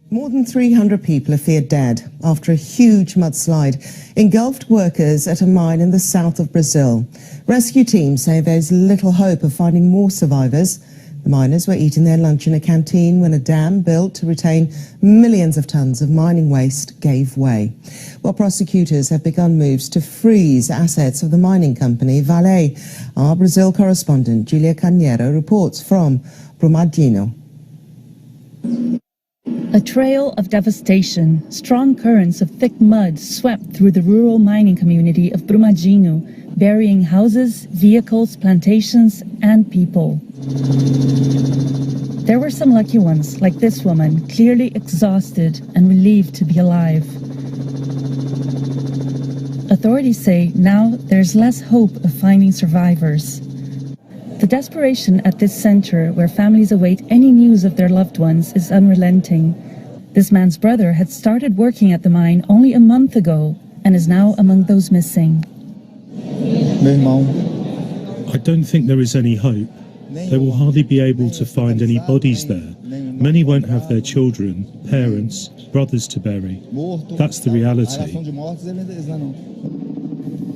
More than 300 people are feared dead after a huge mudslide engulfed workers at a mine in the south of Brazil. Rescue teams say there's little hope of finding more survivors. The miners were eating their lunch in a canteen when a dam built to retain millions of tons of mining waste gave way. While prosecutors have begun moves to freeze assets of the mining company Vale. Our Brazil correspondent Julia Carneiro reports from Brumadinho. A trail of devastation, strong currents of thick mud swept through the rural mining community of Brumadinho, burying houses, vehicles, plantations, and people. There were some lucky ones, like this woman, clearly exhausted and relieved to be alive. Authorities say now there's less hope of finding survivors. The desperation at this center, where families await any news of their loved ones, is unrelenting. This man's brother had started working at the mine only a month ago and is now among those missing. I don't think there is any hope. They will hardly be able to find any bodies there. Many won't have their children, parents, brothers to bury. That's the reality.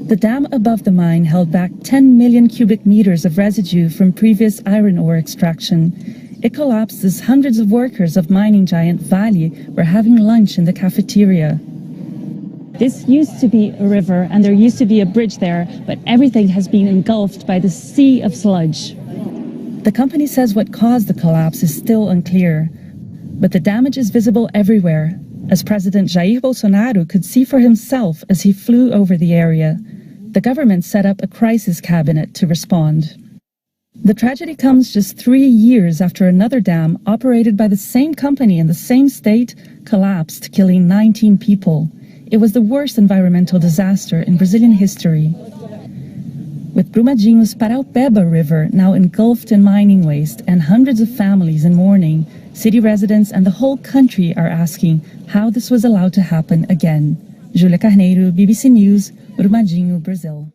The dam above the mine held back 10 million cubic meters of residue from previous iron ore extraction. It collapsed as hundreds of workers of mining giant Vale were having lunch in the cafeteria. This used to be a river and there used to be a bridge there, but everything has been engulfed by the sea of sludge. The company says what caused the collapse is still unclear, but the damage is visible everywhere, as President Jair Bolsonaro could see for himself as he flew over the area. The government set up a crisis cabinet to respond. The tragedy comes just 3 years after another dam operated by the same company in the same state collapsed, killing 19 people. It was the worst environmental disaster in Brazilian history. With Brumadinho's Paraupeba River now engulfed in mining waste and hundreds of families in mourning, city residents and the whole country are asking how this was allowed to happen again. Julia Carneiro, BBC News, Brumadinho, Brazil.